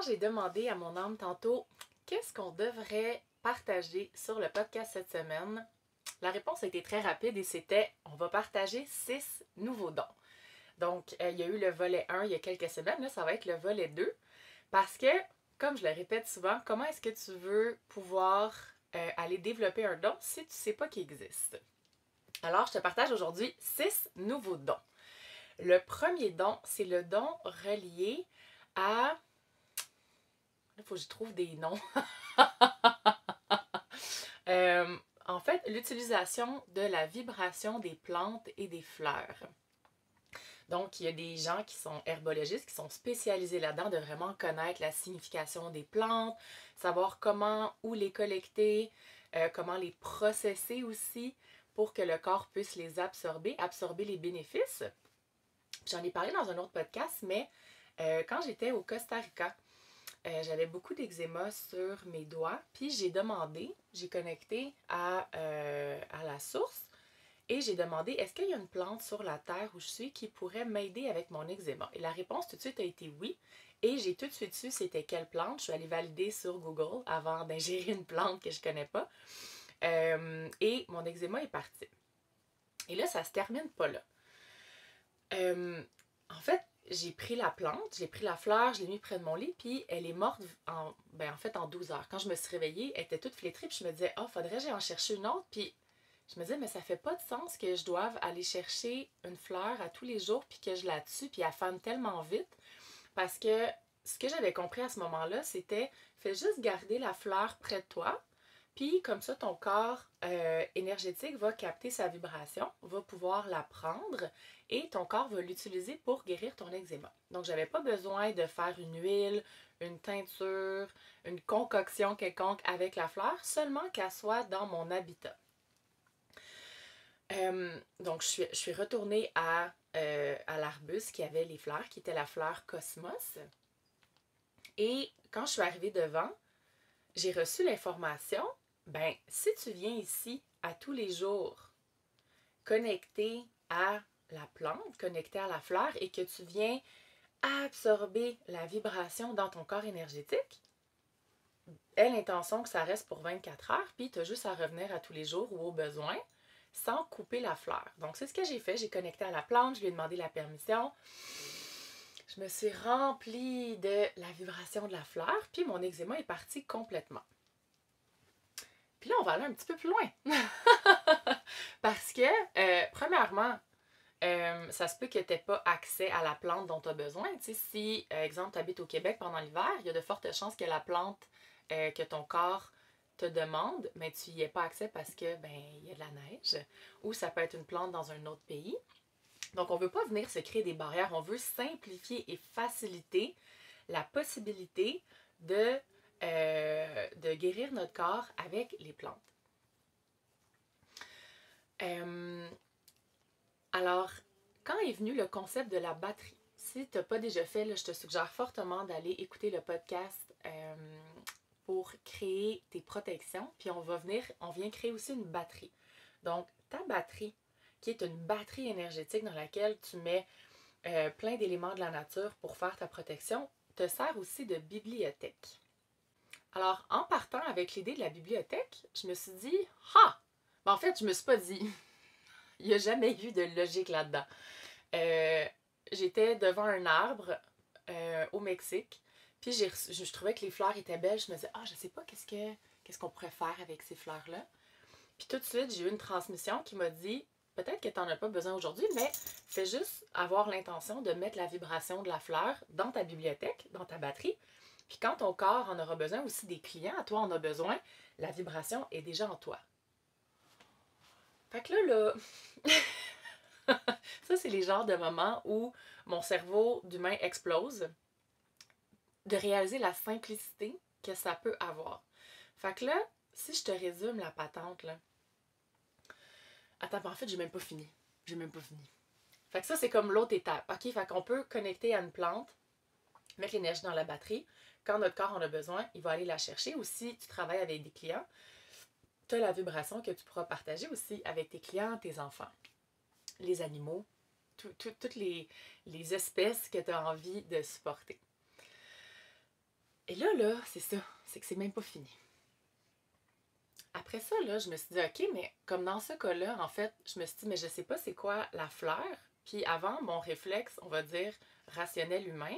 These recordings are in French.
j'ai demandé à mon âme tantôt qu'est-ce qu'on devrait partager sur le podcast cette semaine, la réponse a été très rapide et c'était on va partager 6 nouveaux dons. Donc, il y a eu le volet 1 il y a quelques semaines, là, ça va être le volet 2 parce que, comme je le répète souvent, comment est-ce que tu veux pouvoir aller développer un don si tu ne sais pas qu'il existe? Alors, je te partage aujourd'hui 6 nouveaux dons. Le premier don, c'est le don relié à... Il faut que je trouve des noms. Euh, en fait, l'utilisation de la vibration des plantes et des fleurs. Donc, il y a des gens qui sont herbologistes, qui sont spécialisés là-dedans, de vraiment connaître la signification des plantes, savoir comment, où les collecter, comment les processer aussi pour que le corps puisse les absorber, absorber les bénéfices. J'en ai parlé dans un autre podcast, mais quand j'étais au Costa Rica, j'avais beaucoup d'eczéma sur mes doigts, puis j'ai connecté à la source et j'ai demandé est-ce qu'il y a une plante sur la terre où je suis qui pourrait m'aider avec mon eczéma? Et la réponse tout de suite a été oui. Et j'ai tout de suite su c'était quelle plante. Je suis allée valider sur Google avant d'ingérer une plante que je ne connais pas. Et mon eczéma est parti. Et là, ça ne se termine pas là. En fait, j'ai pris la plante, j'ai pris la fleur, je l'ai mis près de mon lit, puis elle est morte en 12 heures. Quand je me suis réveillée, elle était toute flétrie, puis je me disais, oh, faudrait que j'aille en chercher une autre, puis je me disais, mais ça fait pas de sens que je doive aller chercher une fleur à tous les jours, puis que je la tue, puis elle fane tellement vite, parce que ce que j'avais compris à ce moment-là, c'était, fais juste garder la fleur près de toi, puis comme ça, ton corps énergétique va capter sa vibration, va pouvoir la prendre et ton corps va l'utiliser pour guérir ton eczéma. Donc, j'avais pas besoin de faire une huile, une teinture, une concoction quelconque avec la fleur, seulement qu'elle soit dans mon habitat. Donc, je suis retournée à l'arbuste qui avait les fleurs, qui était la fleur Cosmos. Et quand je suis arrivée devant, j'ai reçu l'information, ben, si tu viens ici à tous les jours, connecté à la plante, connecté à la fleur, et que tu viens absorber la vibration dans ton corps énergétique, aie l'intention que ça reste pour 24 heures, puis tu as juste à revenir à tous les jours ou au besoin, sans couper la fleur. Donc, c'est ce que j'ai fait. J'ai connecté à la plante, je lui ai demandé la permission. Je me suis remplie de la vibration de la fleur, puis mon eczéma est parti complètement. Puis là, on va aller un petit peu plus loin. Parce que, premièrement, ça se peut que tu n'aies pas accès à la plante dont tu as besoin. Tu sais, si, exemple, tu habites au Québec pendant l'hiver, il y a de fortes chances que la plante que ton corps te demande, mais tu n'y aies pas accès parce que il y a de la neige. Ou ça peut être une plante dans un autre pays. Donc, on ne veut pas venir se créer des barrières. On veut simplifier et faciliter la possibilité de guérir notre corps avec les plantes. Alors, quand est venu le concept de la batterie? Si tu n'as pas déjà fait, là, je te suggère fortement d'aller écouter le podcast pour créer tes protections. Puis on vient créer aussi une batterie. Donc, ta batterie, qui est une batterie énergétique dans laquelle tu mets plein d'éléments de la nature pour faire ta protection, te sert aussi de bibliothèque. Alors, en partant avec l'idée de la bibliothèque, je me suis dit, en fait, je me suis pas dit, il n'y a jamais eu de logique là-dedans. J'étais devant un arbre au Mexique, puis je trouvais que les fleurs étaient belles. Je me disais, je sais pas qu'est-ce qu'on pourrait faire avec ces fleurs-là. Puis tout de suite, j'ai eu une transmission qui m'a dit, peut-être que tu n'en as pas besoin aujourd'hui, mais fais juste avoir l'intention de mettre la vibration de la fleur dans ta bibliothèque, dans ta batterie. Puis quand ton corps en aura besoin, aussi des clients à toi en a besoin, la vibration est déjà en toi. Fait que là, ça c'est les genres de moments où mon cerveau d'humain explose, de réaliser la simplicité que ça peut avoir. Fait que là, si je te résume la patente, là... Attends, en fait, j'ai même pas fini. Fait que ça, c'est comme l'autre étape. OK, fait qu'on peut connecter à une plante, mettre l'énergie dans la batterie. Quand notre corps en a besoin, il va aller la chercher. Ou si tu travailles avec des clients, tu as la vibration que tu pourras partager aussi avec tes clients, tes enfants, les animaux, toutes les espèces que tu as envie de supporter. Et là, c'est ça. C'est que c'est même pas fini. Après ça, là, je me suis dit, OK, mais comme dans ce cas-là, en fait, je me suis dit, mais je sais pas c'est quoi la fleur. Puis avant, mon réflexe, on va dire, rationnel humain,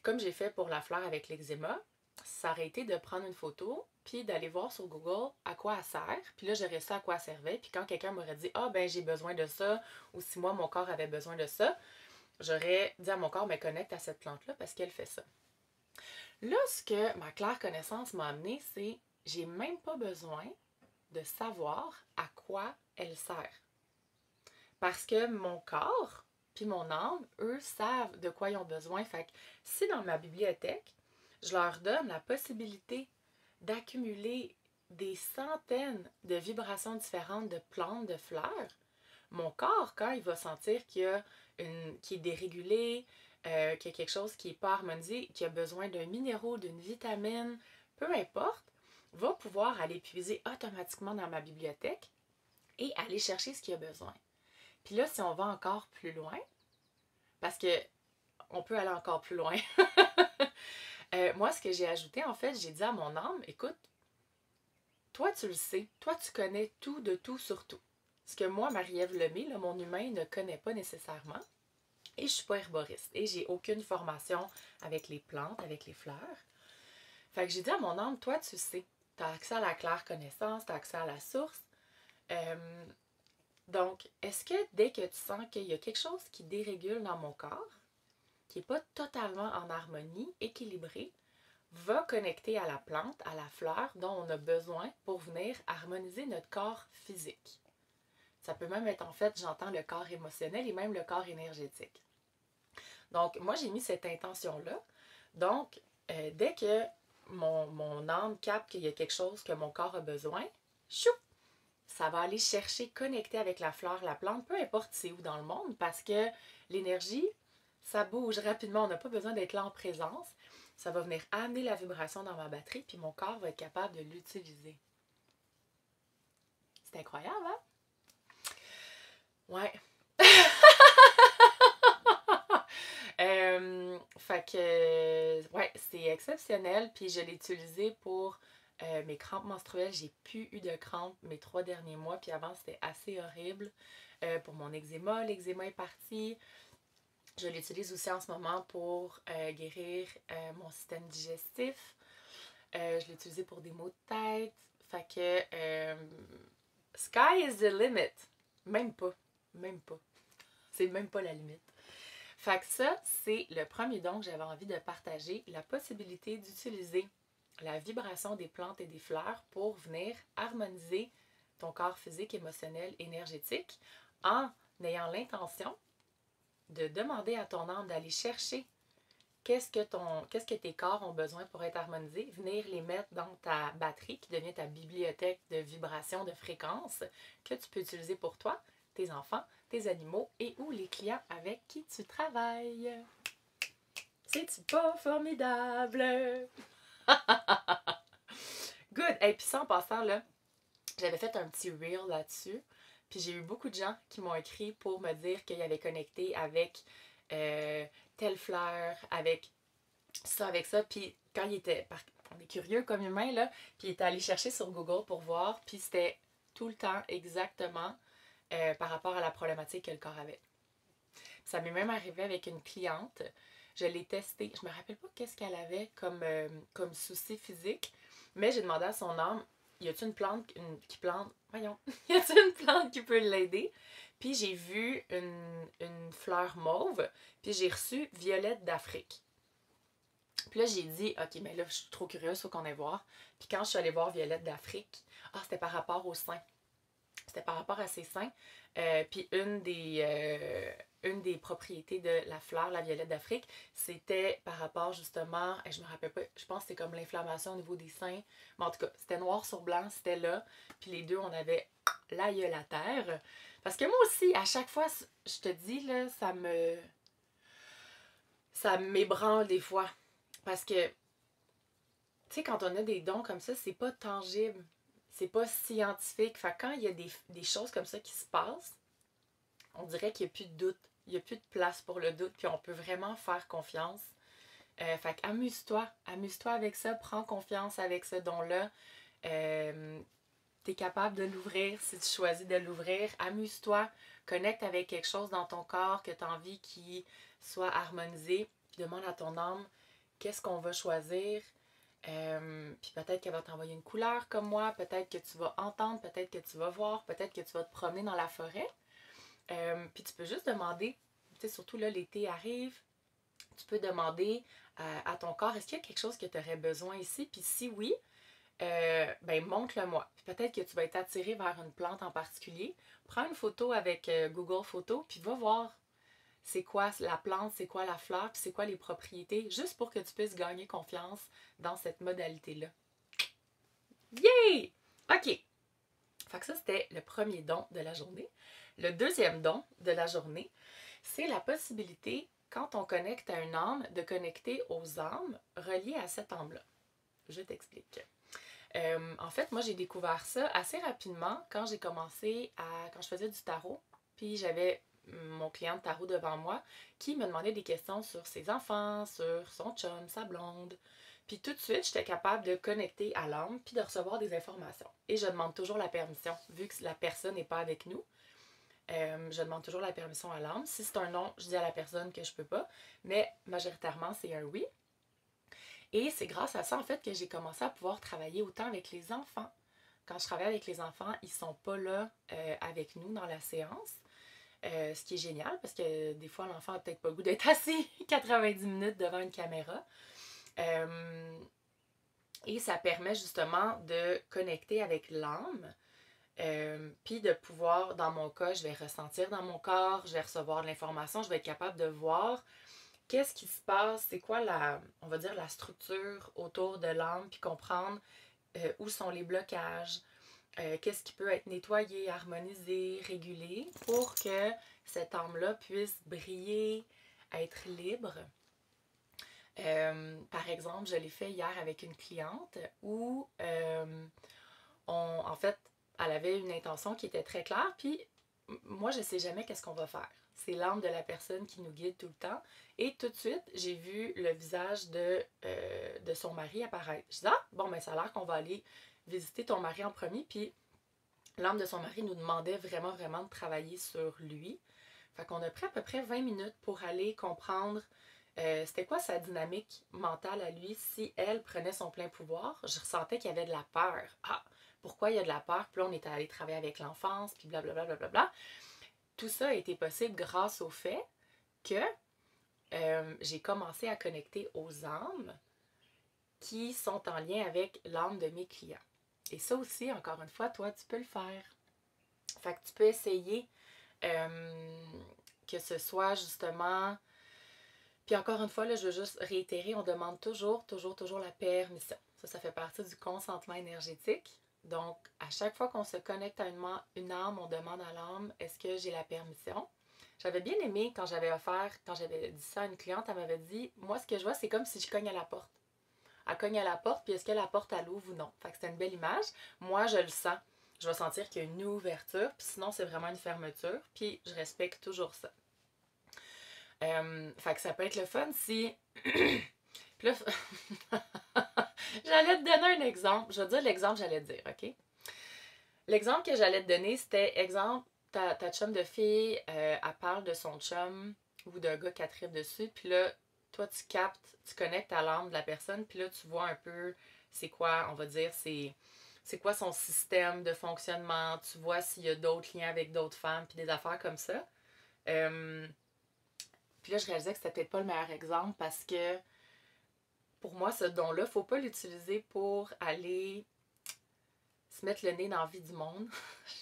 comme j'ai fait pour la fleur avec l'eczéma, ça aurait été de prendre une photo, puis d'aller voir sur Google à quoi elle sert. Puis là, j'aurais su à quoi elle servait. Puis quand quelqu'un m'aurait dit, ah, ben, j'ai besoin de ça, ou si moi, mon corps avait besoin de ça, j'aurais dit à mon corps, mais connecte à cette plante-là parce qu'elle fait ça. Là, ce que ma claire connaissance m'a amené, c'est j'ai même pas besoin de savoir à quoi elle sert. Parce que mon corps puis mon âme, eux, savent de quoi ils ont besoin. Fait que si dans ma bibliothèque, je leur donne la possibilité d'accumuler des centaines de vibrations différentes de plantes, de fleurs, mon corps, quand il va sentir qu'il est dérégulé, qu'il y a quelque chose qui n'est pas harmonisé, qu'il a besoin d'un minéraux, d'une vitamine, peu importe, va pouvoir aller puiser automatiquement dans ma bibliothèque et aller chercher ce qu'il a besoin. Puis là, si on va encore plus loin, parce que on peut aller encore plus loin, moi, ce que j'ai ajouté, en fait, j'ai dit à mon âme, écoute, toi, tu le sais, toi, tu connais tout de tout sur tout. Ce que moi, Marie-Ève Lemay, là, mon humain, ne connaît pas nécessairement. Et je suis pas herboriste. Et j'ai aucune formation avec les plantes, avec les fleurs. Fait que j'ai dit à mon âme, toi, tu sais, tu as accès à la claire connaissance, tu as accès à la source. Donc, est-ce que dès que tu sens qu'il y a quelque chose qui dérégule dans mon corps, qui n'est pas totalement en harmonie, équilibré, va connecter à la plante, à la fleur dont on a besoin pour venir harmoniser notre corps physique. Ça peut même être en fait, j'entends le corps émotionnel et même le corps énergétique. Donc, moi, j'ai mis cette intention-là. Donc, dès que mon âme capte qu'il y a quelque chose que mon corps a besoin, chou, ça va aller chercher, connecter avec la fleur, la plante, peu importe c'est où dans le monde, parce que l'énergie, ça bouge rapidement. On n'a pas besoin d'être là en présence. Ça va venir amener la vibration dans ma batterie, puis mon corps va être capable de l'utiliser. C'est incroyable, hein? Ouais. Fait que, ouais, c'est exceptionnel. Puis je l'ai utilisé pour mes crampes menstruelles. J'ai plus eu de crampes mes 3 derniers mois. Puis avant, c'était assez horrible. Pour mon eczéma, l'eczéma est parti. Je l'utilise aussi en ce moment pour guérir mon système digestif. Je l'ai utilisé pour des maux de tête. Fait que, sky is the limit. Même pas. Même pas. C'est même pas la limite. Fait que ça, c'est le premier don que j'avais envie de partager, la possibilité d'utiliser la vibration des plantes et des fleurs pour venir harmoniser ton corps physique, émotionnel, énergétique en ayant l'intention de demander à ton âme d'aller chercher qu'est-ce que tes corps ont besoin pour être harmonisés, venir les mettre dans ta batterie qui devient ta bibliothèque de vibrations, de fréquences que tu peux utiliser pour toi, tes enfants, tes animaux et ou les clients avec qui tu travailles. C'est-tu pas formidable? Good! Et puis ça, en passant, là, j'avais fait un petit reel là-dessus. Puis j'ai eu beaucoup de gens qui m'ont écrit pour me dire qu'ils avaient connecté avec telle fleur, avec ça, avec ça. Puis quand il était, on est curieux comme humain, là, puis il était allé chercher sur Google pour voir, puis c'était tout le temps exactement par rapport à la problématique que le corps avait. Ça m'est même arrivé avec une cliente. Je l'ai testée. Je me rappelle pas qu'est-ce qu'elle avait comme souci physique, mais j'ai demandé à son âme, y a-t-il une plante qui plante... Voyons, y a-t-il une plante qui peut l'aider? Puis j'ai vu une fleur mauve, puis j'ai reçu violette d'Afrique. Puis là, j'ai dit, OK, mais là, je suis trop curieuse, faut qu'on aille voir. Puis quand je suis allée voir violette d'Afrique, c'était par rapport au sein. C'était par rapport à ses seins. Puis une des propriétés de la fleur, la violette d'Afrique, c'était par rapport justement, je me rappelle pas, je pense que c'était comme l'inflammation au niveau des seins. Mais en tout cas, c'était noir sur blanc, c'était là. Puis les deux, on avait l'aïeul à terre. Parce que moi aussi, à chaque fois, je te dis, là, ça m'ébranle des fois. Parce que, tu sais, quand on a des dons comme ça, c'est pas tangible. C'est pas scientifique. Fait que quand il y a des choses comme ça qui se passent, on dirait qu'il n'y a plus de doute. Il n'y a plus de place pour le doute. Puis on peut vraiment faire confiance. Fait qu'amuse-toi, amuse-toi avec ça, prends confiance avec ce don-là. T'es capable de l'ouvrir si tu choisis de l'ouvrir. Amuse-toi, connecte avec quelque chose dans ton corps que tu as envie qui soit harmonisé. Puis demande à ton âme qu'est-ce qu'on va choisir. Puis peut-être qu'elle va t'envoyer une couleur comme moi, peut-être que tu vas entendre, peut-être que tu vas voir, peut-être que tu vas te promener dans la forêt. Puis tu peux juste demander, tu sais, surtout là, l'été arrive, tu peux demander à ton corps, est-ce qu'il y a quelque chose que tu aurais besoin ici? Puis si oui, ben montre-le-moi. Peut-être que tu vas être attiré vers une plante en particulier. Prends une photo avec Google Photos, puis va voir c'est quoi la plante, c'est quoi la fleur, puis c'est quoi les propriétés, juste pour que tu puisses gagner confiance dans cette modalité-là. Yay! OK. Fait que ça, c'était le premier don de la journée. Le deuxième don de la journée, c'est la possibilité, quand on connecte à une âme, de connecter aux âmes reliées à cette âme-là. Je t'explique. En fait, moi, j'ai découvert ça assez rapidement quand j'ai commencé quand je faisais du tarot. Puis j'avais mon client de tarot devant moi qui me demandait des questions sur ses enfants, sur son chum, sa blonde. Puis tout de suite, j'étais capable de connecter à l'âme puis de recevoir des informations. Et je demande toujours la permission, vu que la personne n'est pas avec nous. Je demande toujours la permission à l'âme. Si c'est un non, je dis à la personne que je peux pas. Mais majoritairement, c'est un oui. Et c'est grâce à ça, en fait, que j'ai commencé à pouvoir travailler autant avec les enfants. Quand je travaille avec les enfants, ils ne sont pas là avec nous dans la séance. Ce qui est génial parce que des fois, l'enfant n'a peut-être pas le goût d'être assis 90 minutes devant une caméra. Et ça permet justement de connecter avec l'âme. Puis de pouvoir, dans mon cas, je vais ressentir dans mon corps, je vais recevoir de l'information, je vais être capable de voir qu'est-ce qui se passe, c'est quoi on va dire la structure autour de l'âme, puis comprendre où sont les blocages, qu'est-ce qui peut être nettoyé, harmonisé, régulé pour que cette âme-là puisse briller, être libre. Par exemple, je l'ai fait hier avec une cliente où, en fait, elle avait une intention qui était très claire, puis moi, je ne sais jamais qu'est-ce qu'on va faire. C'est l'âme de la personne qui nous guide tout le temps. Et tout de suite, j'ai vu le visage de son mari apparaître. Je dis, ah, bon, ben ça a l'air qu'on va aller visiter ton mari en premier. Puis l'âme de son mari nous demandait vraiment, vraiment de travailler sur lui. Fait qu'on a pris à peu près 20 minutes pour aller comprendre c'était quoi sa dynamique mentale à lui si elle prenait son plein pouvoir. Je ressentais qu'il y avait de la peur. Ah, pourquoi il y a de la peur? Puis là, on est allé travailler avec l'enfance, puis blablabla. Bla, bla, bla, bla. Tout ça a été possible grâce au fait que j'ai commencé à connecter aux âmes qui sont en lien avec l'âme de mes clients. Et ça aussi, encore une fois, toi, tu peux le faire. Fait que tu peux essayer que ce soit justement... Puis encore une fois, là, je veux juste réitérer, on demande toujours la permission. Ça fait partie du consentement énergétique. Donc, à chaque fois qu'on se connecte à une âme, on demande à l'âme, est-ce que j'ai la permission? J'avais bien aimé quand j'avais dit ça à une cliente, elle m'avait dit, moi, ce que je vois, c'est comme si je cogne à la porte. Elle cogne à la porte, puis est-ce que la porte, elle ouvre ou non? Fait que c'était une belle image. Moi, je le sens. Je vais sentir qu'il y a une ouverture, puis sinon, c'est vraiment une fermeture, puis je respecte toujours ça. Fait que ça peut être le fun si... Puis là, j'allais te donner un exemple. Je vais te dire l'exemple que j'allais te dire, OK? L'exemple que j'allais te donner, c'était, exemple, ta chum de fille, elle parle de son chum ou d'un gars qui a tripe dessus, puis là, toi, tu captes, tu connectes à l'âme de la personne, puis là, tu vois un peu c'est quoi, on va dire, c'est quoi son système de fonctionnement, tu vois s'il y a d'autres liens avec d'autres femmes, puis des affaires comme ça. Puis là, je réalisais que c'était peut-être pas le meilleur exemple parce que pour moi, ce don-là, il ne faut pas l'utiliser pour aller se mettre le nez dans la vie du monde.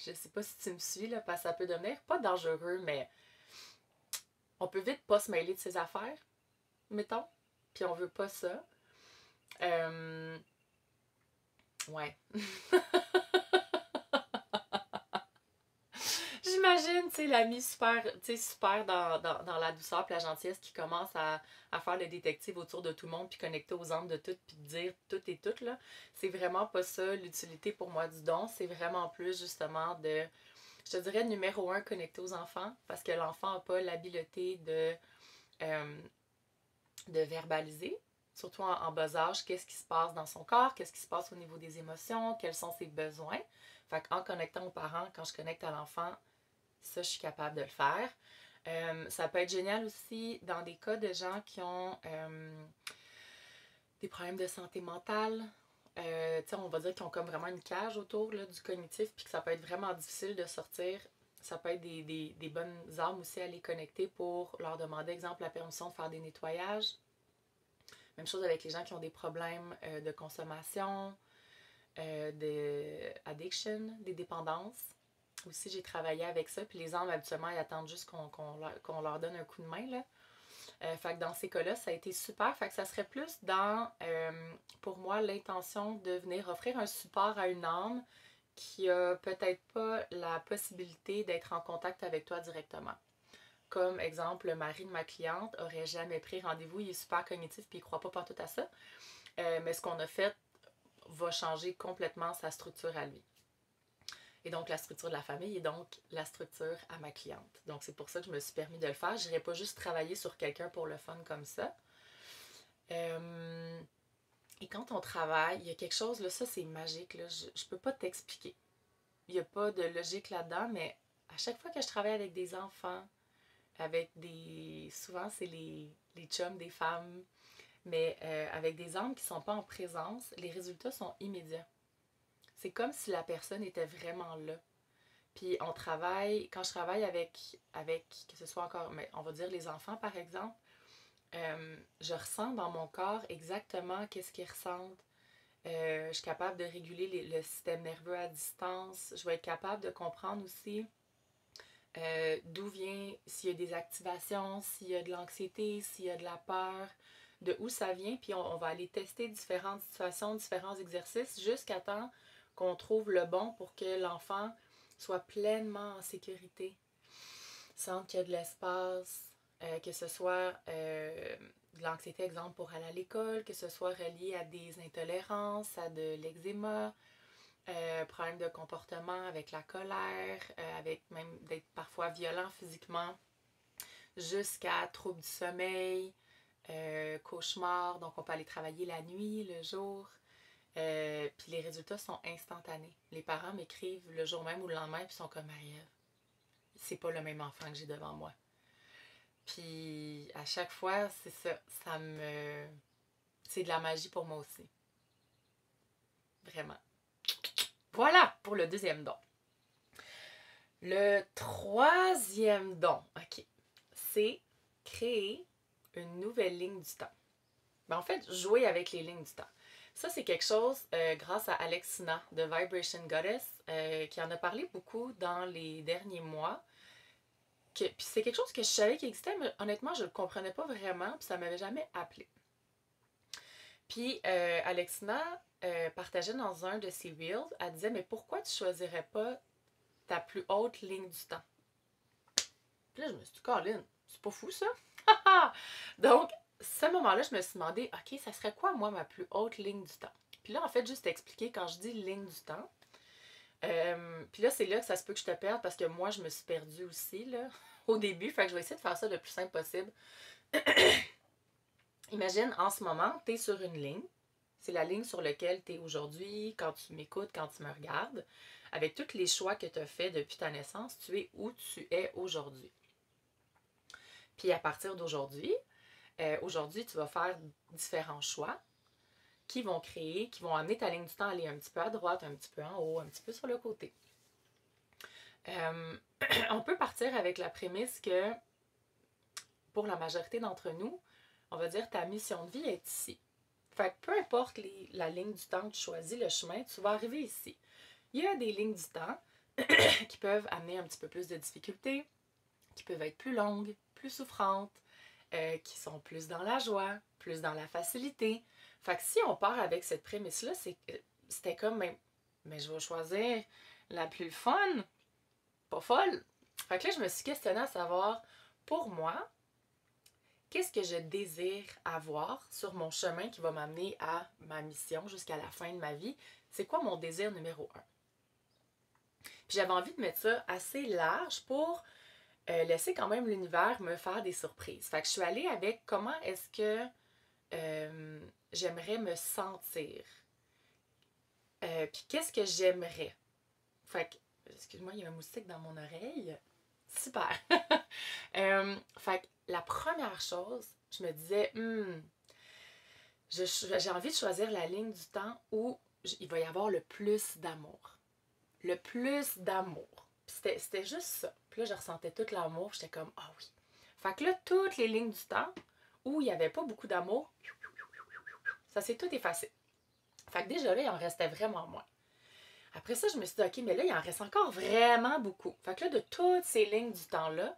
Je sais pas si tu me suis, là, parce que ça peut devenir pas dangereux, mais on peut vite pas se mêler de ses affaires, mettons. Puis on veut pas ça. Ouais. J'imagine, tu sais, l'ami super, tu sais, super dans la douceur et la gentillesse qui commence à faire le détective autour de tout le monde puis connecter aux âmes de tout puis dire tout et tout, là. C'est vraiment pas ça l'utilité pour moi du don. C'est vraiment plus, justement, je te dirais, numéro un, connecter aux enfants parce que l'enfant n'a pas l'habileté de de verbaliser, surtout en bas âge, qu'est-ce qui se passe dans son corps, qu'est-ce qui se passe au niveau des émotions, quels sont ses besoins. Fait qu'en connectant aux parents, quand je connecte à l'enfant, ça, je suis capable de le faire. Ça peut être génial aussi dans des cas de gens qui ont des problèmes de santé mentale. On va dire qu'ils ont comme vraiment une cage autour là, du cognitif, puis que ça peut être vraiment difficile de sortir. Ça peut être des bonnes armes aussi à les connecter pour leur demander, exemple, la permission de faire des nettoyages. Même chose avec les gens qui ont des problèmes de consommation, d'addiction, des dépendances. Aussi, j'ai travaillé avec ça. Puis les hommes, habituellement, ils attendent juste qu'on leur donne un coup de main. Là. Fait que dans ces cas-là, ça a été super. Fait que ça serait plus dans, pour moi, l'intention de venir offrir un support à une âme qui a peut-être pas la possibilité d'être en contact avec toi directement. Comme exemple, le mari de ma cliente aurait jamais pris rendez-vous, il est super cognitif puis il croit pas partout à ça. Mais ce qu'on a fait va changer complètement sa structure à lui. Et donc, la structure de la famille est donc la structure à ma cliente. Donc, c'est pour ça que je me suis permis de le faire. Je n'irais pas juste travailler sur quelqu'un pour le fun comme ça. Et quand on travaille, il y a quelque chose, là, ça c'est magique, là, je ne peux pas t'expliquer. Il n'y a pas de logique là-dedans, mais à chaque fois que je travaille avec des enfants, avec des... Souvent, c'est les chums des femmes, mais avec des hommes qui ne sont pas en présence, les résultats sont immédiats. C'est comme si la personne était vraiment là. Puis on travaille, quand je travaille avec que ce soit encore, mais on va dire les enfants par exemple, je ressens dans mon corps exactement qu'est-ce qu'ils ressentent. Je suis capable de réguler le système nerveux à distance. Je vais être capable de comprendre aussi d'où vient, s'il y a des activations, s'il y a de l'anxiété, s'il y a de la peur, de où ça vient. Puis on va aller tester différentes situations, différents exercices jusqu'à temps qu'on trouve le bon pour que l'enfant soit pleinement en sécurité. Sente qu'il y a de l'espace, que ce soit de l'anxiété, exemple, pour aller à l'école, que ce soit relié à des intolérances, à de l'eczéma, problèmes de comportement avec la colère, avec même d'être parfois violent physiquement, jusqu'à troubles du sommeil, cauchemars, donc on peut aller travailler la nuit, le jour. Puis les résultats sont instantanés. Les parents m'écrivent le jour même ou le lendemain, puis sont comme Marie-Ève, c'est pas le même enfant que j'ai devant moi. Puis à chaque fois, c'est ça, ça me... C'est de la magie pour moi aussi. Vraiment. Voilà pour le deuxième don. Le troisième don, ok, c'est créer une nouvelle ligne du temps. Ben, en fait, jouer avec les lignes du temps. Ça, c'est quelque chose grâce à Alexina de Vibration Goddess qui en a parlé beaucoup dans les derniers mois. Puis c'est quelque chose que je savais qu'il existait, mais honnêtement, je ne le comprenais pas vraiment, puis ça ne m'avait jamais appelé. Puis Alexina partageait dans un de ses reels, elle disait, mais pourquoi tu ne choisirais pas ta plus haute ligne du temps? Puis là, je me suis dit, Colin, c'est pas fou ça? Donc, ce moment-là, je me suis demandé, OK, ça serait quoi, moi, ma plus haute ligne du temps? Puis là, en fait, juste expliquer, quand je dis ligne du temps, puis là, c'est là que ça se peut que je te perde parce que moi, je me suis perdue aussi, là, au début. Fait que je vais essayer de faire ça le plus simple possible. Imagine, en ce moment, tu es sur une ligne. C'est la ligne sur laquelle tu es aujourd'hui, quand tu m'écoutes, quand tu me regardes. Avec tous les choix que tu as faits depuis ta naissance, tu es où tu es aujourd'hui. Puis à partir d'aujourd'hui, aujourd'hui, tu vas faire différents choix qui vont créer, qui vont amener ta ligne du temps à aller un petit peu à droite, un petit peu en haut, un petit peu sur le côté. On peut partir avec la prémisse que pour la majorité d'entre nous, on va dire ta mission de vie est ici. Fait que peu importe la ligne du temps que tu choisis, le chemin, tu vas arriver ici. Il y a des lignes du temps qui peuvent amener un petit peu plus de difficultés, qui peuvent être plus longues, plus souffrantes, qui sont plus dans la joie, plus dans la facilité. Fait que si on part avec cette prémisse-là, c'était comme, mais je vais choisir la plus fun, pas folle. Fait que là, je me suis questionnée à savoir, pour moi, qu'est-ce que je désire avoir sur mon chemin qui va m'amener à ma mission jusqu'à la fin de ma vie? C'est quoi mon désir numéro 1? Puis j'avais envie de mettre ça assez large pour laisser quand même l'univers me faire des surprises. Fait que je suis allée avec comment est-ce que j'aimerais me sentir. Puis qu'est-ce que j'aimerais. Fait que, excuse-moi, il y a un moustique dans mon oreille. Super. Fait que la première chose, je me disais, j'ai envie de choisir la ligne du temps où il va y avoir le plus d'amour. Le plus d'amour. C'était juste ça. Puis là, je ressentais tout l'amour. J'étais comme, ah oui. Fait que là, toutes les lignes du temps où il n'y avait pas beaucoup d'amour, ça s'est tout effacé. Fait que déjà là, il en restait vraiment moins. Après ça, je me suis dit, OK, mais là, il en reste encore vraiment beaucoup. Fait que là, de toutes ces lignes du temps-là,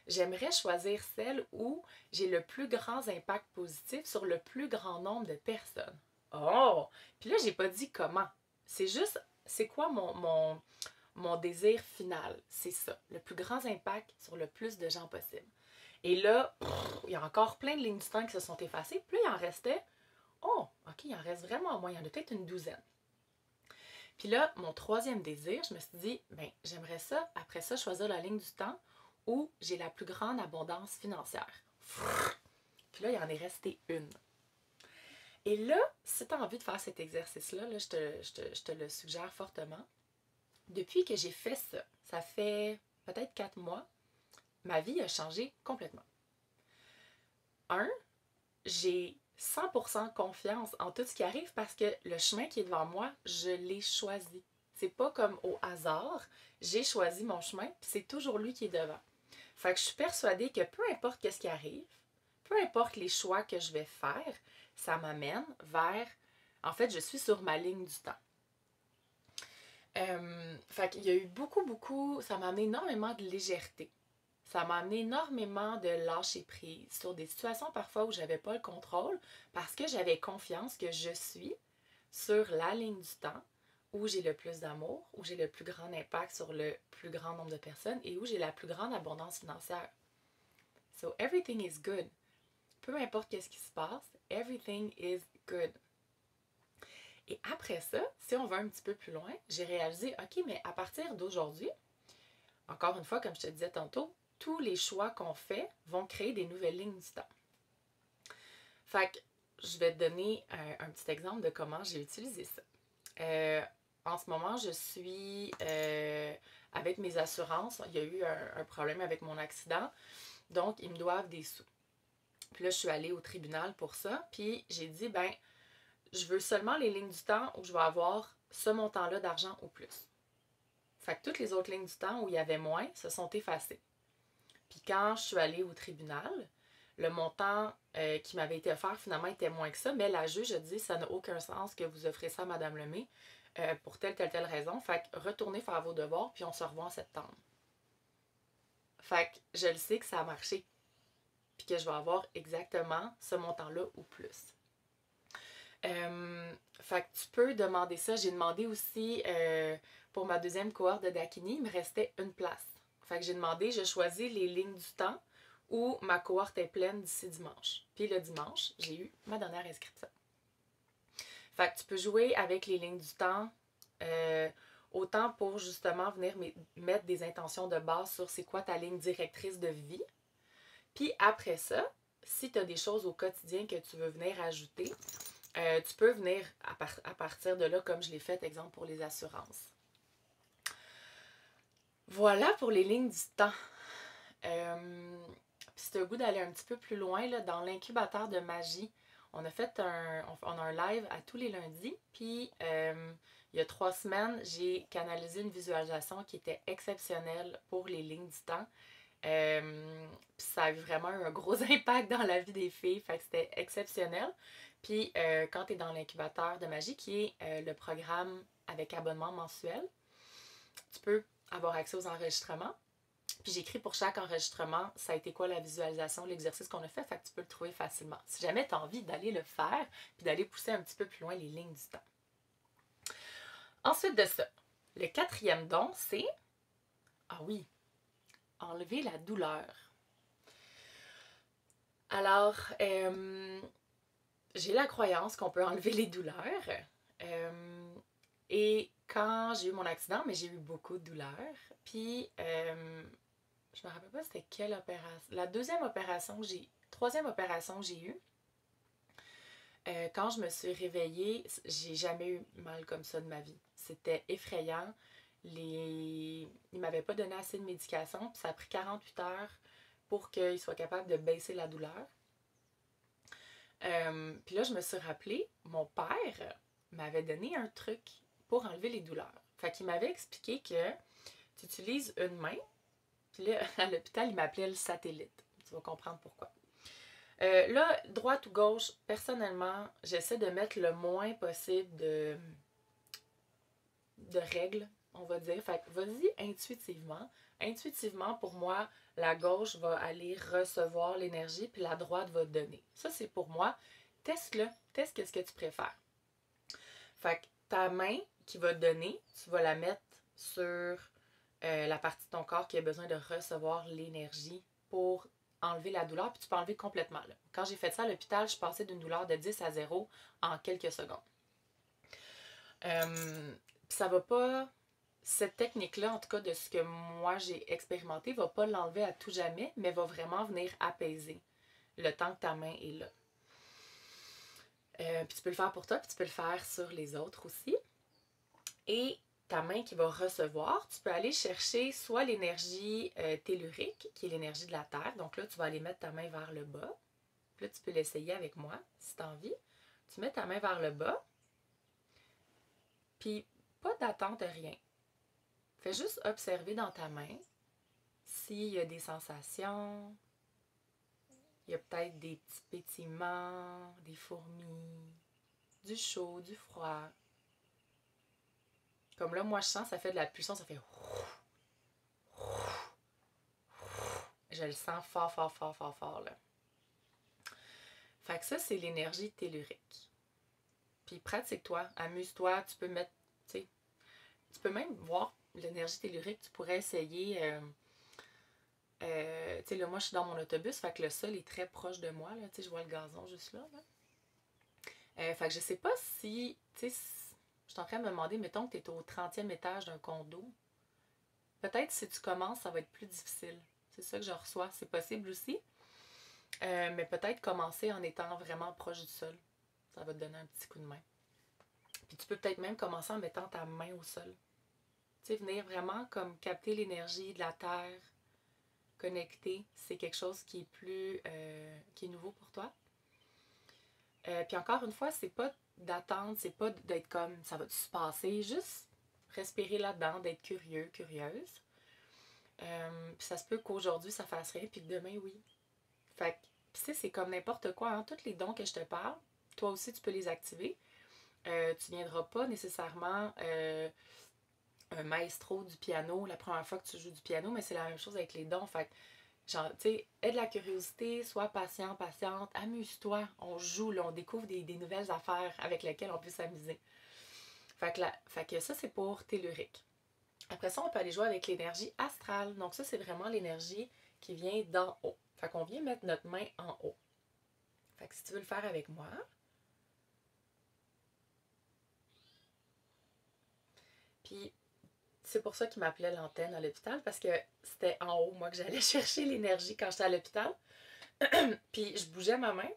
j'aimerais choisir celle où j'ai le plus grand impact positif sur le plus grand nombre de personnes. Oh! Puis là, j'ai pas dit comment. C'est juste, c'est quoi mon désir final? C'est ça. Le plus grand impact sur le plus de gens possible. Et là, il y a encore plein de lignes du temps qui se sont effacées. Puis là, il en restait, oh, OK, il en reste vraiment moins. Il y en a peut-être une douzaine. Puis là, mon troisième désir, je me suis dit, ben, j'aimerais ça, après ça, choisir la ligne du temps où j'ai la plus grande abondance financière. Puis là, il en est resté une. Et là, si tu as envie de faire cet exercice-là, là, je te le suggère fortement. Depuis que j'ai fait ça, ça fait peut-être 4 mois, ma vie a changé complètement. Un, j'ai 100% confiance en tout ce qui arrive parce que le chemin qui est devant moi, je l'ai choisi. C'est pas comme au hasard, j'ai choisi mon chemin, puis c'est toujours lui qui est devant. Fait que je suis persuadée que peu importe qu'est-ce qui arrive, peu importe les choix que je vais faire, ça m'amène vers... En fait, je suis sur ma ligne du temps. Fait qu'il y a eu beaucoup, ça m'a amené énormément de légèreté. Ça m'a amené énormément de lâcher prise sur des situations parfois où j'avais pas le contrôle parce que j'avais confiance que je suis sur la ligne du temps où j'ai le plus d'amour, où j'ai le plus grand impact sur le plus grand nombre de personnes et où j'ai la plus grande abondance financière. So everything is good. Peu importe qu'est-ce qui se passe, everything is good. Et après ça, si on va un petit peu plus loin, j'ai réalisé, OK, mais à partir d'aujourd'hui, encore une fois, comme je te disais tantôt, tous les choix qu'on fait vont créer des nouvelles lignes du temps. Fait que je vais te donner un petit exemple de comment j'ai utilisé ça. En ce moment, je suis avec mes assurances. Il y a eu un problème avec mon accident, donc ils me doivent des sous. Puis là, je suis allée au tribunal pour ça, puis j'ai dit, ben, je veux seulement les lignes du temps où je vais avoir ce montant-là d'argent ou plus. Fait que toutes les autres lignes du temps où il y avait moins se sont effacées. Puis quand je suis allée au tribunal, le montant qui m'avait été offert finalement était moins que ça, mais la juge a dit ça n'a aucun sens que vous offrez ça à Madame Lemay pour telle raison. Fait que retournez faire vos devoirs, puis on se revoit en septembre. Fait que je le sais que ça a marché, puis que je vais avoir exactement ce montant-là ou plus. Fait que tu peux demander ça. J'ai demandé aussi pour ma deuxième cohorte de Dakini, il me restait une place. Fait que j'ai demandé, je choisis les lignes du temps où ma cohorte est pleine d'ici dimanche. Puis le dimanche, j'ai eu ma dernière inscription. Fait que tu peux jouer avec les lignes du temps autant pour justement venir mettre des intentions de base sur c'est quoi ta ligne directrice de vie. Puis après ça, si tu as des choses au quotidien que tu veux venir ajouter, tu peux venir à partir de là, comme je l'ai fait, exemple pour les assurances. Voilà pour les lignes du temps. Si tu as le goût d'aller un petit peu plus loin, là, dans l'incubateur de magie, on a un live à tous les lundis. Puis, il y a 3 semaines, j'ai canalisé une visualisation qui était exceptionnelle pour les lignes du temps. Ça a eu vraiment un gros impact dans la vie des filles. Fait que c'était exceptionnel. Puis, quand tu es dans l'incubateur de magie, qui est le programme avec abonnement mensuel, tu peux avoir accès aux enregistrements. Puis j'écris pour chaque enregistrement, ça a été quoi la visualisation, l'exercice qu'on a fait, fait que tu peux le trouver facilement. Si jamais tu as envie d'aller le faire, puis d'aller pousser un petit peu plus loin les lignes du temps. Ensuite de ça, le 4e don, c'est, ah oui, enlever la douleur. Alors, j'ai la croyance qu'on peut enlever les douleurs. Et quand j'ai eu mon accident, mais j'ai eu beaucoup de douleurs. Puis, je me rappelle pas c'était quelle opération. La deuxième opération que j'ai, troisième opération que j'ai eue, quand je me suis réveillée, j'ai jamais eu mal comme ça de ma vie. C'était effrayant. Ils m'avaient pas donné assez de médication, puis ça a pris 48 heures pour qu'ils soient capables de baisser la douleur. Puis là, je me suis rappelé, mon père m'avait donné un truc pour enlever les douleurs. Fait qu'il m'avait expliqué que tu utilises une main, puis là, à l'hôpital, il m'appelait le satellite. Tu vas comprendre pourquoi. Là, droite ou gauche, personnellement, j'essaie de mettre le moins possible de règles, on va dire. Fait que vas-y intuitivement. Intuitivement, pour moi, la gauche va aller recevoir l'énergie, puis la droite va donner. Ça, c'est pour moi. Teste-le. Teste ce que tu préfères. Fait que ta main qui va donner, tu vas la mettre sur la partie de ton corps qui a besoin de recevoir l'énergie pour enlever la douleur, puis tu peux enlever complètement. Là. Quand j'ai fait ça à l'hôpital, je passais d'une douleur de 10 à 0 en quelques secondes. Puis ça va pas. Cette technique-là, en tout cas de ce que moi j'ai expérimenté, va pas l'enlever à tout jamais, mais va vraiment venir apaiser le temps que ta main est là. Puis tu peux le faire pour toi, puis tu peux le faire sur les autres aussi. Et ta main qui va recevoir, tu peux aller chercher soit l'énergie tellurique, qui est l'énergie de la Terre. Donc là, tu vas aller mettre ta main vers le bas. Puis là, tu peux l'essayer avec moi, si tu as envie. Tu mets ta main vers le bas. Puis, pas d'attente, rien. Fais juste observer dans ta main s'il y a des sensations. Il y a peut-être des petits pétillements, des fourmis, du chaud, du froid. Comme là, moi, je sens, ça fait de la puissance, ça fait... Je le sens fort, fort, fort, fort, fort, là. Fait que ça, c'est l'énergie tellurique. Puis pratique-toi, amuse-toi, tu peux mettre, tu sais, tu peux même voir l'énergie tellurique, tu pourrais essayer, tu sais, là, moi, je suis dans mon autobus, fait que le sol est très proche de moi, là, tu sais, je vois le gazon juste là, fait que je sais pas si, tu sais, je suis en train de me demander, mettons que tu es au 30e étage d'un condo, peut-être si tu commences, ça va être plus difficile. C'est ça que je reçois, c'est possible aussi. Mais peut-être commencer en étant vraiment proche du sol. Ça va te donner un petit coup de main. Puis tu peux peut-être même commencer en mettant ta main au sol. Tu sais, venir vraiment comme capter l'énergie de la terre, connecter. C'est quelque chose qui est plus, qui est nouveau pour toi. Puis encore une fois, c'est pas d'attendre, c'est pas d'être comme ça va se passer, juste respirer là-dedans, d'être curieux, curieuse. Puis ça se peut qu'aujourd'hui ça fasse rien, puis que demain oui. Fait que, tu sais, c'est comme n'importe quoi, hein. Tous les dons que je te parle, toi aussi tu peux les activer. Tu ne viendras pas nécessairement un maestro du piano la première fois que tu joues du piano, mais c'est la même chose avec les dons. Fait que, genre, tu sais, aie de la curiosité, sois patient, patiente, amuse-toi, on joue, là, on découvre des nouvelles affaires avec lesquelles on peut s'amuser. Fait que ça, c'est pour tellurique. Après ça, on peut aller jouer avec l'énergie astrale. Donc ça, c'est vraiment l'énergie qui vient d'en haut. Fait qu'on vient mettre notre main en haut. Fait que si tu veux le faire avec moi, puis c'est pour ça qu'il m'appelait l'antenne à l'hôpital, parce que c'était en haut, moi, que j'allais chercher l'énergie quand j'étais à l'hôpital. Puis je bougeais ma main,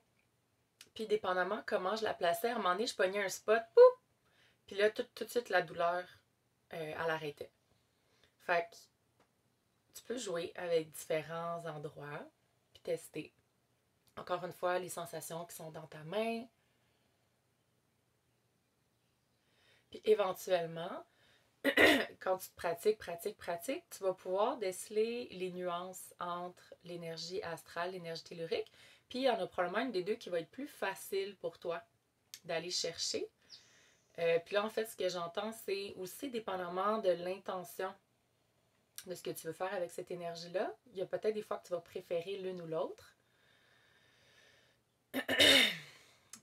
puis dépendamment comment je la plaçais, à un moment donné, je pognais un spot, pouf! Puis là, tout de suite, la douleur, elle arrêtait. Fait que tu peux jouer avec différents endroits, puis tester. Encore une fois, les sensations qui sont dans ta main. Puis éventuellement, quand tu te pratiques, tu vas pouvoir déceler les nuances entre l'énergie astrale, l'énergie tellurique. Puis il y en a probablement une des deux qui va être plus facile pour toi d'aller chercher. Puis là, en fait, ce que j'entends, c'est aussi dépendamment de l'intention de ce que tu veux faire avec cette énergie-là. Il y a peut-être des fois que tu vas préférer l'une ou l'autre.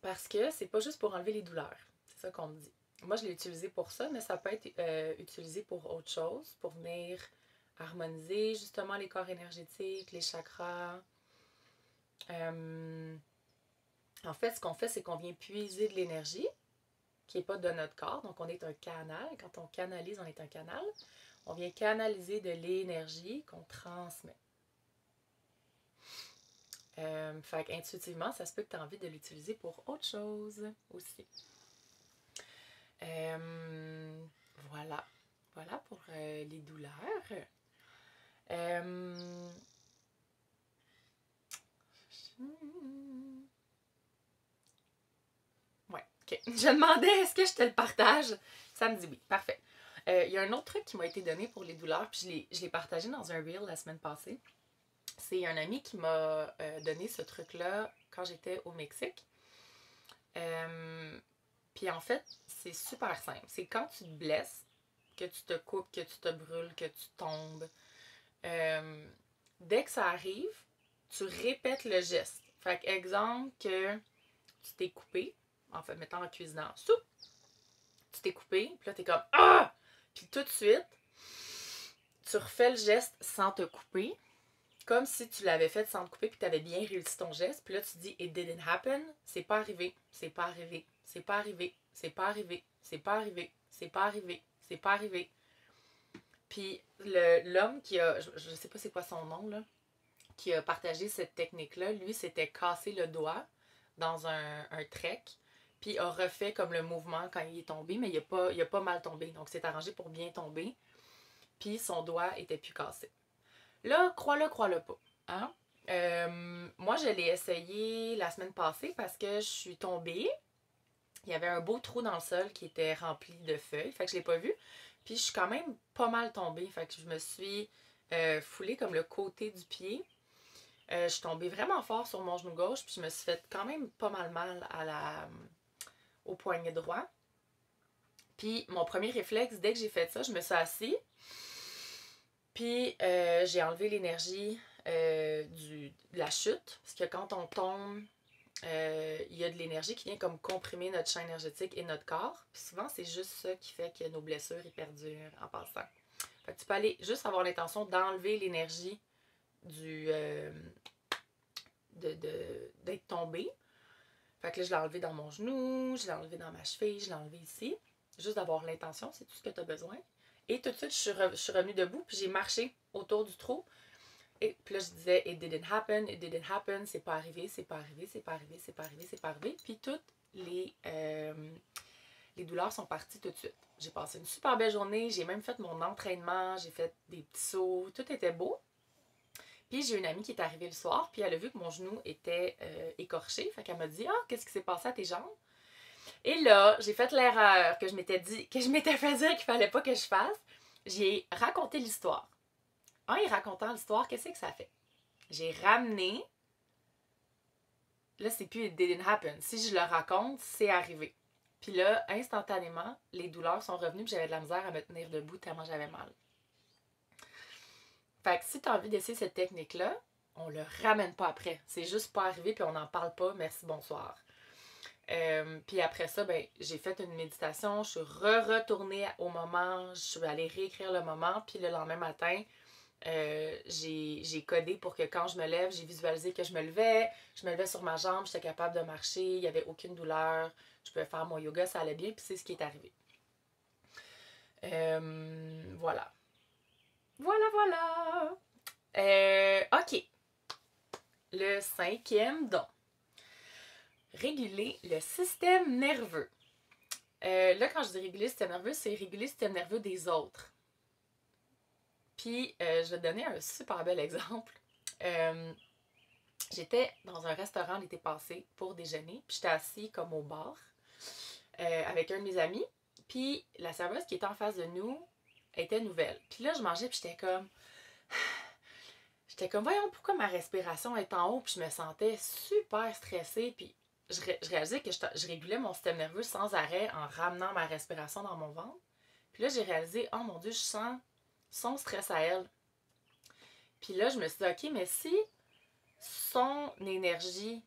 Parce que c'est pas juste pour enlever les douleurs. C'est ça qu'on me dit. Moi, je l'ai utilisé pour ça, mais ça peut être utilisé pour autre chose, pour venir harmoniser justement les corps énergétiques, les chakras. En fait, ce qu'on fait, c'est qu'on vient puiser de l'énergie qui n'est pas de notre corps. Donc, on est un canal. Quand on canalise, on est un canal. On vient canaliser de l'énergie qu'on transmet. Fait qu'intuitivement, ça se peut que tu as envie de l'utiliser pour autre chose aussi. Voilà. Voilà pour les douleurs. Ouais, ok. Je demandais est-ce que je te le partage. Ça me dit oui. Parfait. Il y a un autre truc qui m'a été donné pour les douleurs, puis je l'ai partagé dans un reel la semaine passée. C'est un ami qui m'a donné ce truc-là quand j'étais au Mexique. Puis en fait, c'est super simple. C'est quand tu te blesses, que tu te coupes, que tu te brûles, que tu tombes. Dès que ça arrive, tu répètes le geste. Fait que, exemple, que tu t'es coupé, en fait, mettons en cuisinant, soupe, tu t'es coupé, puis là, t'es comme ah! Puis tout de suite, tu refais le geste sans te couper, comme si tu l'avais fait sans te couper, puis tu avais bien réussi ton geste, puis là, tu dis it didn't happen, c'est pas arrivé, c'est pas arrivé, c'est pas arrivé, c'est pas arrivé, c'est pas arrivé, c'est pas arrivé, c'est pas arrivé. Puis l'homme qui a, je sais pas c'est quoi son nom, là, qui a partagé cette technique-là, lui, s'était cassé le doigt dans un trek, puis a refait comme le mouvement quand il est tombé, mais il a pas mal tombé. Donc, c'est arrangé pour bien tomber, puis son doigt était plus cassé. Là, crois-le pas. Hein? Moi, je l'ai essayé la semaine passée parce que je suis tombée. Il y avait un beau trou dans le sol qui était rempli de feuilles, fait que je l'ai pas vu. Puis je suis quand même pas mal tombée, fait que je me suis foulée comme le côté du pied. Je suis tombée vraiment fort sur mon genou gauche, puis je me suis fait quand même pas mal au poignet droit. Puis mon premier réflexe, dès que j'ai fait ça, je me suis assise. Puis j'ai enlevé l'énergie de la chute, parce que quand on tombe, il y a de l'énergie qui vient comme comprimer notre champ énergétique et notre corps. Puis souvent, c'est juste ça qui fait que nos blessures y perdurent en passant. Fait que tu peux aller juste avoir l'intention d'enlever l'énergie d'être tombé. Fait que là, je l'ai enlevé dans mon genou, je l'ai enlevé dans ma cheville, je l'ai enlevé ici. Juste d'avoir l'intention, c'est tout ce que tu as besoin. Et tout de suite, je suis revenue debout, puis j'ai marché autour du trou. Et puis là, je disais, it didn't happen, c'est pas arrivé, c'est pas arrivé, c'est pas arrivé, c'est pas arrivé, c'est pas arrivé. Puis toutes les douleurs sont parties tout de suite. J'ai passé une super belle journée, j'ai même fait mon entraînement, j'ai fait des petits sauts, tout était beau. Puis j'ai une amie qui est arrivée le soir, puis elle a vu que mon genou était écorché. Fait qu'elle m'a dit, ah, qu'est-ce qui s'est passé à tes jambes? Et là, j'ai fait l'erreur que je m'étais fait dire qu'il fallait pas que je fasse. J'ai raconté l'histoire. En y racontant l'histoire, qu'est-ce que ça fait? J'ai ramené. Là, c'est plus it didn't happen. Si je le raconte, c'est arrivé. Puis là, instantanément, les douleurs sont revenues, puis j'avais de la misère à me tenir debout tellement j'avais mal. Fait que si tu as envie d'essayer cette technique-là, on le ramène pas après. C'est juste pas arrivé, puis on n'en parle pas. Merci, bonsoir. Puis après ça, ben, j'ai fait une méditation. Je suis retournée au moment. Je suis allée réécrire le moment. Puis le lendemain matin, j'ai codé pour que quand je me lève, j'ai visualisé que je me levais sur ma jambe, j'étais capable de marcher, il n'y avait aucune douleur, je pouvais faire mon yoga, ça allait bien, puis c'est ce qui est arrivé. Voilà. Voilà. OK. Le 5e don. Réguler le système nerveux. Là, quand je dis réguler le système nerveux, c'est réguler le système nerveux des autres. Puis, je vais te donner un super bel exemple. J'étais dans un restaurant l'été passé pour déjeuner, puis j'étais assise comme au bar avec un de mes amis. Puis, la serveuse qui était en face de nous était nouvelle. Puis là, je mangeais, puis j'étais comme, voyons, pourquoi ma respiration est en haut, puis je me sentais super stressée, puis je réalisais que je régulais mon système nerveux sans arrêt en ramenant ma respiration dans mon ventre. Puis là, j'ai réalisé, oh mon Dieu, je sens son stress à elle. Puis là, je me suis dit, OK, mais si son énergie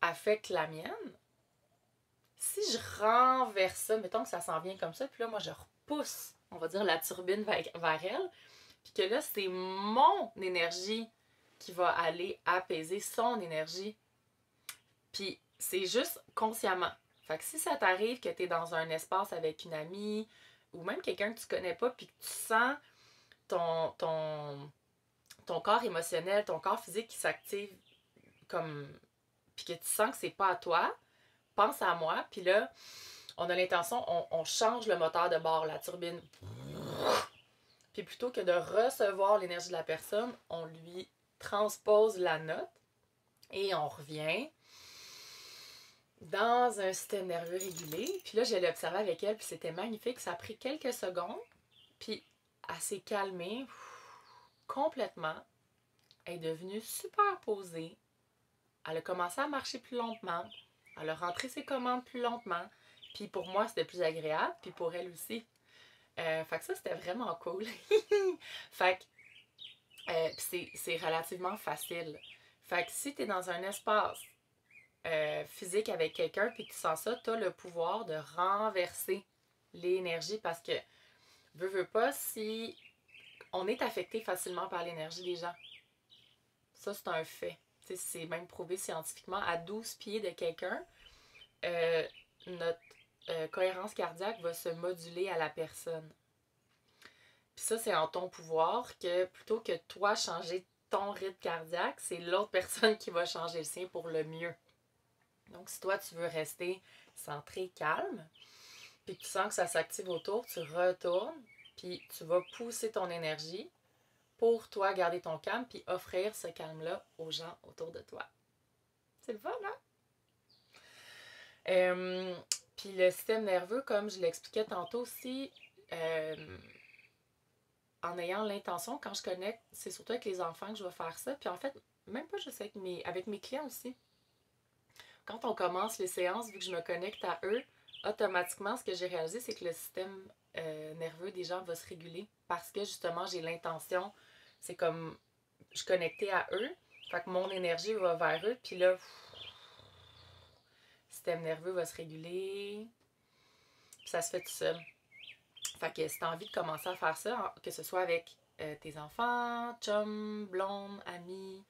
affecte la mienne, si je renverse ça, mettons que ça s'en vient comme ça, puis là, moi, je repousse, on va dire, la turbine vers elle, puis que là, c'est mon énergie qui va aller apaiser son énergie. Puis c'est juste consciemment. Fait que si ça t'arrive que tu es dans un espace avec une amie, ou même quelqu'un que tu connais pas, puis que tu sens ton, ton, ton corps émotionnel, ton corps physique qui s'active comme. Puis que tu sens que c'est pas à toi, pense à moi, puis là, on a l'intention, on change le moteur de bord, la turbine. Puis plutôt que de recevoir l'énergie de la personne, on lui transpose la note et on revient dans un système nerveux régulé. Puis là, je l'ai observé avec elle, puis c'était magnifique. Ça a pris quelques secondes, puis elle s'est calmée complètement. Elle est devenue super posée. Elle a commencé à marcher plus lentement. Elle a rentré ses commandes plus lentement. Puis pour moi, c'était plus agréable, puis pour elle aussi. Fait que ça, c'était vraiment cool. Fait que c'est relativement facile. Fait que si tu es dans un espace physique avec quelqu'un puis que tu sens ça, tu as le pouvoir de renverser l'énergie parce que, veux pas, si on est affecté facilement par l'énergie des gens, ça c'est un fait. C'est même prouvé scientifiquement. À 12 pieds de quelqu'un, notre cohérence cardiaque va se moduler à la personne. Puis ça, c'est en ton pouvoir que plutôt que toi changer ton rythme cardiaque, c'est l'autre personne qui va changer le sien pour le mieux. Donc, si toi, tu veux rester centré, calme, puis que tu sens que ça s'active autour, tu retournes, puis tu vas pousser ton énergie pour toi garder ton calme, puis offrir ce calme-là aux gens autour de toi. C'est le fun, hein? Puis le système nerveux, comme je l'expliquais tantôt aussi, en ayant l'intention, quand je connecte, c'est surtout avec les enfants que je vais faire ça. Puis en fait, même pas juste avec mes clients aussi. Quand on commence les séances, vu que je me connecte à eux, automatiquement, ce que j'ai réalisé, c'est que le système nerveux des gens va se réguler parce que justement, j'ai l'intention, c'est comme je connectais à eux, fait que mon énergie va vers eux, puis là, le système nerveux va se réguler, puis ça se fait tout seul. Fait que si t'as envie de commencer à faire ça, que ce soit avec tes enfants, chums, blondes, amis,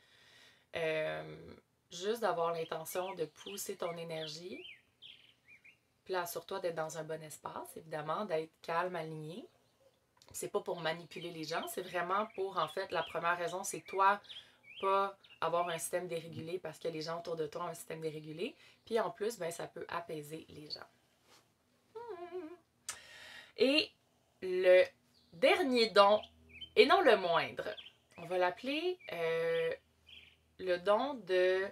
juste d'avoir l'intention de pousser ton énergie, puis là, assure-toi d'être dans un bon espace, évidemment, d'être calme, aligné. C'est pas pour manipuler les gens, c'est vraiment pour, en fait, la première raison, c'est toi, pas avoir un système dérégulé parce que les gens autour de toi ont un système dérégulé. Puis en plus, ben, ça peut apaiser les gens. Et le dernier don, et non le moindre, on va l'appeler le don de...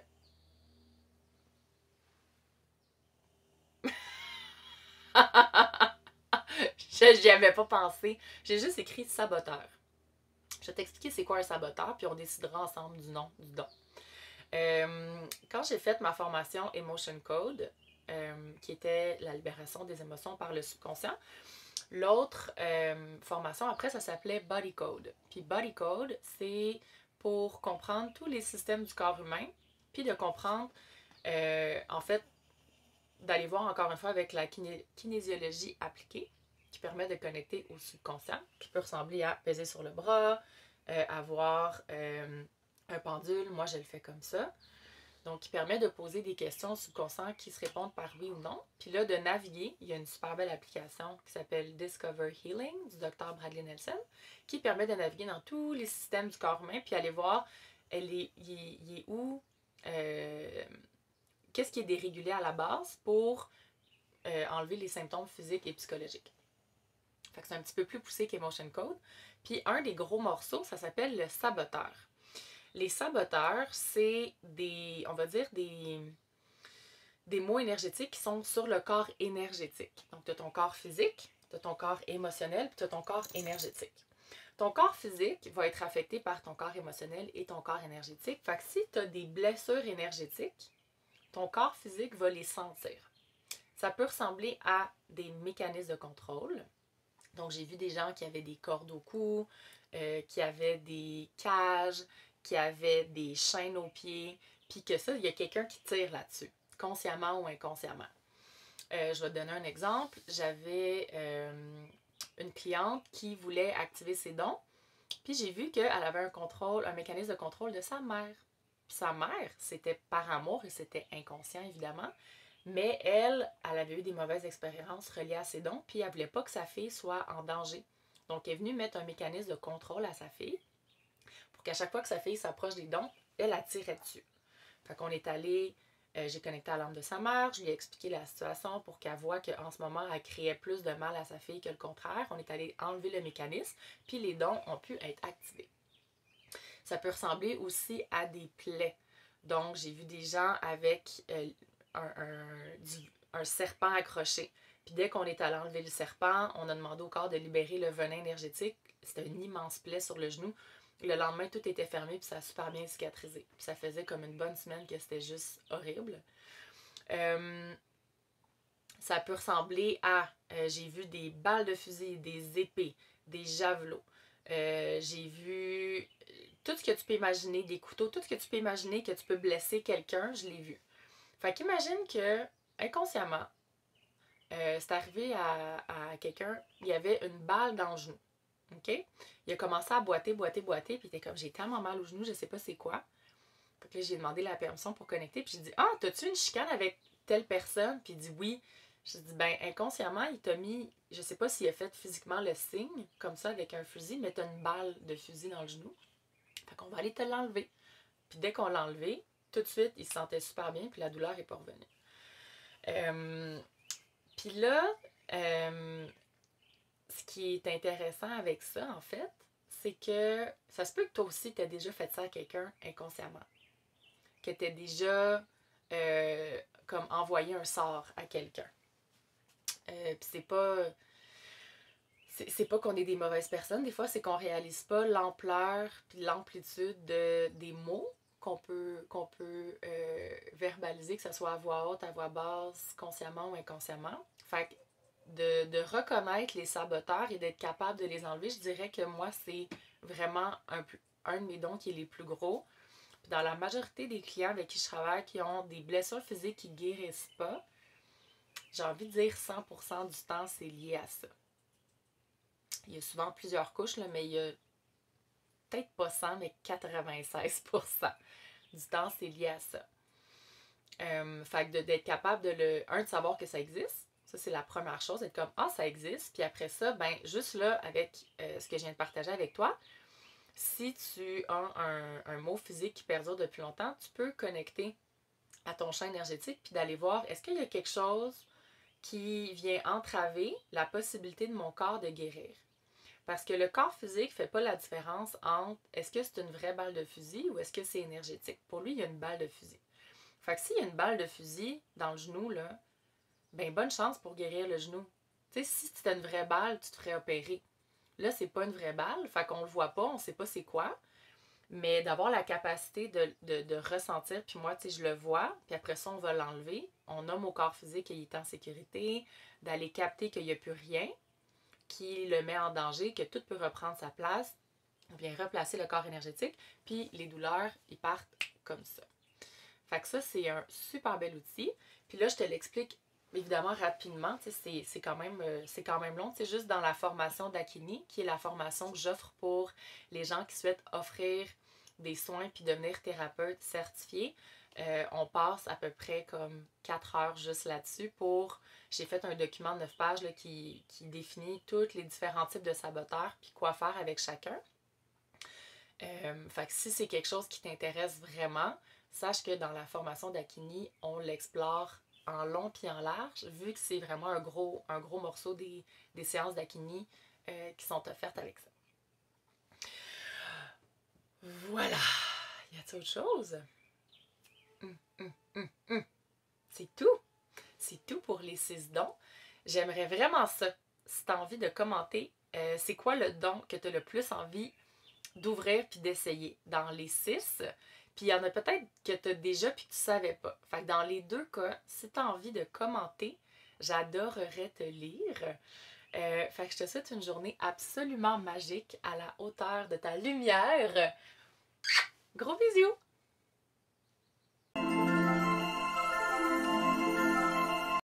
J'y avais pas pensé. J'ai juste écrit saboteur. Je vais t'expliquer c'est quoi un saboteur, puis on décidera ensemble du nom du don. Quand j'ai fait ma formation Emotion Code, qui était la libération des émotions par le subconscient, l'autre formation après, ça s'appelait Body Code. Puis Body Code, c'est pour comprendre tous les systèmes du corps humain, puis de comprendre, en fait, d'aller voir encore une fois avec la kinésiologie appliquée, qui permet de connecter au subconscient, qui peut ressembler à peser sur le bras, avoir un pendule, moi je le fais comme ça. Donc, qui permet de poser des questions au subconscient qui se répondent par oui ou non. Puis là, de naviguer, il y a une super belle application qui s'appelle Discover Healing du Dr. Bradley Nelson, qui permet de naviguer dans tous les systèmes du corps humain, puis aller voir il est où, qu'est-ce qui est dérégulé à la base pour enlever les symptômes physiques et psychologiques. Fait que c'est un petit peu plus poussé qu'Emotion Code. Puis un des gros morceaux, ça s'appelle le saboteur. Les saboteurs, c'est on va dire, des mots énergétiques qui sont sur le corps énergétique. Donc, tu as ton corps physique, tu as ton corps émotionnel, puis tu as ton corps énergétique. Ton corps physique va être affecté par ton corps émotionnel et ton corps énergétique. Fait que si tu as des blessures énergétiques, ton corps physique va les sentir. Ça peut ressembler à des mécanismes de contrôle. Donc, j'ai vu des gens qui avaient des cordes au cou, qui avaient des cages, qui avaient des chaînes aux pieds, puis que ça, il y a quelqu'un qui tire là-dessus, consciemment ou inconsciemment. Je vais te donner un exemple. J'avais une cliente qui voulait activer ses dons, puis j'ai vu qu'elle avait un mécanisme de contrôle de sa mère. Puis sa mère, c'était par amour et c'était inconscient, évidemment, Mais elle avait eu des mauvaises expériences reliées à ses dons, puis elle voulait pas que sa fille soit en danger. Donc, elle est venue mettre un mécanisme de contrôle à sa fille pour qu'à chaque fois que sa fille s'approche des dons, elle tirait dessus. Fait qu'on est allé, j'ai connecté à l'âme de sa mère, je lui ai expliqué la situation pour qu'elle voie qu'en ce moment, elle créait plus de mal à sa fille que le contraire. On est allé enlever le mécanisme, puis les dons ont pu être activés. Ça peut ressembler aussi à des plaies. Donc, j'ai vu des gens avec un serpent accroché. Puis dès qu'on est allé enlever le serpent, on a demandé au corps de libérer le venin énergétique. C'était une immense plaie sur le genou. Le lendemain, tout était fermé, puis ça a super bien cicatrisé. Puis ça faisait comme une bonne semaine que c'était juste horrible. Ça peut ressembler à... j'ai vu des balles de fusil, des épées, des javelots. J'ai vu tout ce que tu peux imaginer, des couteaux, tout ce que tu peux imaginer que tu peux blesser quelqu'un, je l'ai vu. Fait qu'imagine que, inconsciemment, c'est arrivé à quelqu'un, il y avait une balle dans le genou. OK? Il a commencé à boiter, puis il était comme, j'ai tellement mal au genou, je sais pas c'est quoi. Fait que là, j'ai demandé la permission pour connecter, puis j'ai dit, ah, t'as-tu une chicane avec telle personne? Puis il dit oui. J'ai dit, ben, inconsciemment, il t'a mis, je sais pas s'il a fait physiquement le signe, comme ça, avec un fusil, mais t'as une balle de fusil dans le genou. Fait qu'on va aller te l'enlever. Puis dès qu'on l'a enlevé, tout de suite, il se sentait super bien, puis la douleur est pas revenue. Puis là, ce qui est intéressant avec ça, en fait, c'est que ça se peut que toi aussi, tu aies déjà fait ça à quelqu'un inconsciemment. Que tu aies déjà comme envoyé un sort à quelqu'un. Puis c'est pas qu'on est des mauvaises personnes. Des fois, c'est qu'on réalise pas l'ampleur puis l'amplitude des mots qu'on peut verbaliser, que ce soit à voix haute, à voix basse, consciemment ou inconsciemment. Fait que de reconnaître les saboteurs et d'être capable de les enlever, je dirais que moi, c'est vraiment un de mes dons qui est les plus gros. Puis dans la majorité des clients avec qui je travaille qui ont des blessures physiques qui ne guérissent pas, j'ai envie de dire 100% du temps, c'est lié à ça. Il y a souvent plusieurs couches, là, mais il y a peut-être pas 100, mais 96% du temps, c'est lié à ça. Fait que d'être capable de savoir que ça existe. Ça, c'est la première chose, être comme, ah, ça existe. Puis après ça, ben, juste là, avec ce que je viens de partager avec toi, si tu as un mot physique qui perdure depuis longtemps, tu peux connecter à ton champ énergétique puis d'aller voir, est-ce qu'il y a quelque chose qui vient entraver la possibilité de mon corps de guérir? Parce que le corps physique ne fait pas la différence entre est-ce que c'est une vraie balle de fusil ou est-ce que c'est énergétique. Pour lui, il y a une balle de fusil. Fait que s'il y a une balle de fusil dans le genou, là, ben bonne chance pour guérir le genou. Tu sais, si c'était une vraie balle, tu te ferais opérer. Là, c'est pas une vraie balle, fait qu'on le voit pas, on sait pas c'est quoi. Mais d'avoir la capacité de ressentir, puis moi, tu sais, je le vois, puis après ça, on va l'enlever. On nomme au corps physique qu'il est en sécurité, d'aller capter qu'il n'y a plus rien qui le met en danger, que tout peut reprendre sa place. On vient replacer le corps énergétique, puis les douleurs, ils partent comme ça. Fait que ça, c'est un super bel outil. Puis là, je te l'explique évidemment rapidement. C'est quand même long. C'est juste dans la formation d'Akini, qui est la formation que j'offre pour les gens qui souhaitent offrir des soins puis devenir thérapeute certifié. On passe à peu près comme 4 heures juste là-dessus pour... J'ai fait un document de 9 pages là, qui définit tous les différents types de saboteurs puis quoi faire avec chacun. Fait que si c'est quelque chose qui t'intéresse vraiment, sache que dans la formation d'Akini, on l'explore en long puis en large, vu que c'est vraiment un gros morceau des séances d'Akini qui sont offertes avec ça. Voilà! Y a-t-il autre chose? C'est tout! C'est tout pour les 6 dons. J'aimerais vraiment ça. Si tu as envie de commenter, c'est quoi le don que tu as le plus envie d'ouvrir puis d'essayer dans les 6? Puis il y en a peut-être que tu as déjà puis que tu savais pas. Fait que dans les 2 cas, si tu as envie de commenter, j'adorerais te lire. Fait que je te souhaite une journée absolument magique à la hauteur de ta lumière. Gros bisous!